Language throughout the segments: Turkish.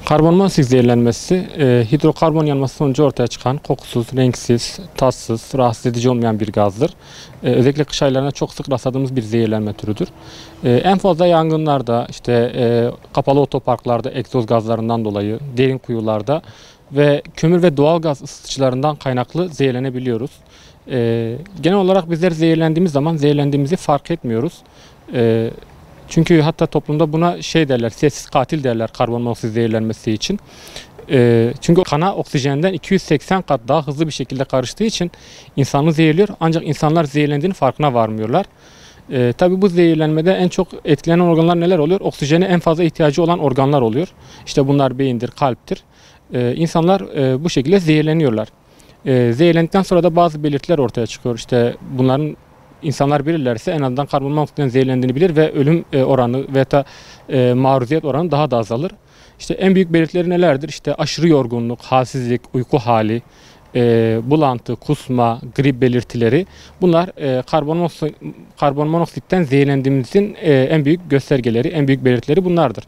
Karbon monoksit zehirlenmesi, hidrokarbon yanması sonucu ortaya çıkan kokusuz, renksiz, tatsız, rahatsız edici olmayan bir gazdır. Özellikle kış aylarında çok sık rastladığımız bir zehirlenme türüdür. En fazla yangınlarda, kapalı otoparklarda egzoz gazlarından dolayı, derin kuyularda ve kömür ve doğal gaz ısıtıcılarından kaynaklı zehirlenebiliyoruz. Genel olarak bizler zehirlendiğimiz zaman zehirlendiğimizi fark etmiyoruz. Çünkü hatta toplumda buna derler, sessiz katil derler karbon monoksit zehirlenmesi için. Çünkü kana oksijenden 280 kat daha hızlı bir şekilde karıştığı için insanı zehirliyor. Ancak insanlar zehirlendiğinin farkına varmıyorlar. Tabii bu zehirlenmede en çok etkilenen organlar neler oluyor? Oksijene en fazla ihtiyacı olan organlar oluyor. İşte bunlar beyindir, kalptir. İnsanlar bu şekilde zehirleniyorlar. Zehirlendikten sonra da bazı belirtiler ortaya çıkıyor. İşte bunların İnsanlar bilirlerse en azından karbon monoksitten zehirlendiğini bilir ve ölüm oranı veya da maruziyet oranı daha da azalır. İşte en büyük belirtileri nelerdir? İşte aşırı yorgunluk, halsizlik, uyku hali, bulantı, kusma, grip belirtileri. Bunlar karbon monoksitten zehirlendiğimizin en büyük göstergeleri, en büyük belirtileri bunlardır.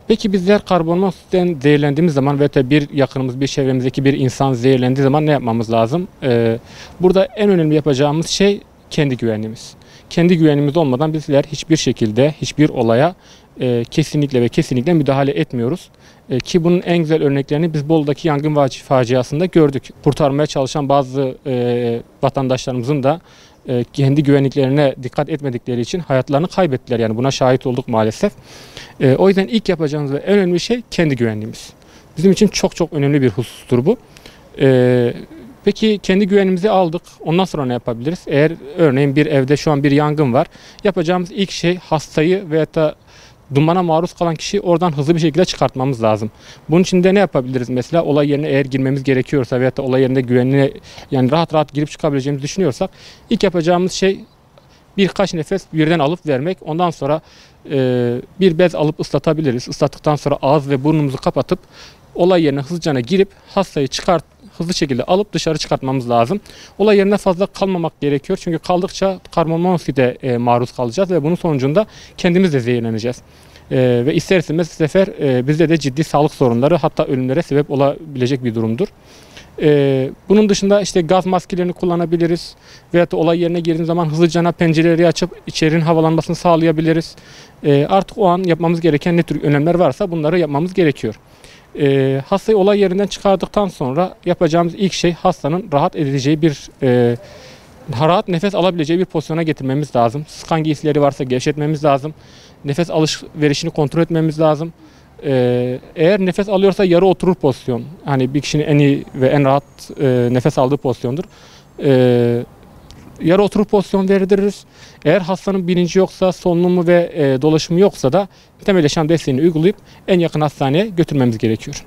Peki bizler karbon monoksitten zehirlendiğimiz zaman veya da bir yakınımız, bir çevremizdeki bir insan zehirlendiği zaman ne yapmamız lazım? Burada en önemli yapacağımız şey kendi güvenliğimiz. Kendi güvenliğimiz olmadan bizler hiçbir şekilde hiçbir olaya kesinlikle ve kesinlikle müdahale etmiyoruz. Ki bunun en güzel örneklerini biz Bolu'daki yangın faciasında gördük. Kurtarmaya çalışan bazı vatandaşlarımızın da kendi güvenliklerine dikkat etmedikleri için hayatlarını kaybettiler. Yani buna şahit olduk maalesef. O yüzden ilk yapacağımız ve en önemli şey kendi güvenliğimiz. Bizim için çok çok önemli bir husustur bu. Peki kendi güvenimizi aldık. Ondan sonra ne yapabiliriz? Eğer örneğin bir evde şu an bir yangın var. Yapacağımız ilk şey hastayı veyahut da dumana maruz kalan kişiyi oradan hızlı bir şekilde çıkartmamız lazım. Bunun için de ne yapabiliriz? Mesela olay yerine eğer girmemiz gerekiyorsa veyahut da olay yerinde güvenli, yani rahat rahat girip çıkabileceğimizi düşünüyorsak ilk yapacağımız şey birkaç nefes birden alıp vermek. Ondan sonra bir bez alıp ıslatabiliriz. Islattıktan sonra ağız ve burnumuzu kapatıp olay yerine hızlıca girip hastayı hızlı şekilde alıp dışarı çıkartmamız lazım. Olay yerine fazla kalmamak gerekiyor. Çünkü kaldıkça karbon monoksite maruz kalacağız ve bunun sonucunda kendimiz de zehirleneceğiz. Ve ister istemez bu sefer bizde de ciddi sağlık sorunları, hatta ölümlere sebep olabilecek bir durumdur. Bunun dışında işte gaz maskelerini kullanabiliriz. Veyahut da olay yerine girdiğimiz zaman hızlıca pencereleri açıp içerinin havalanmasını sağlayabiliriz. Artık o an yapmamız gereken ne tür önlemler varsa bunları yapmamız gerekiyor. Hastayı olay yerinden çıkardıktan sonra yapacağımız ilk şey hastanın rahat edeceği rahat nefes alabileceği bir pozisyona getirmemiz lazım. Sıkan giysileri varsa gevşetmemiz lazım. Nefes alışverişini kontrol etmemiz lazım. Eğer nefes alıyorsa yarı oturur pozisyon. Hani bir kişinin en iyi ve en rahat nefes aldığı pozisyondur. Yarı oturur pozisyon verdiririz. Eğer hastanın bilinci yoksa, solunumu ve dolaşımı yoksa da temel yaşam desteğini uygulayıp en yakın hastaneye götürmemiz gerekiyor.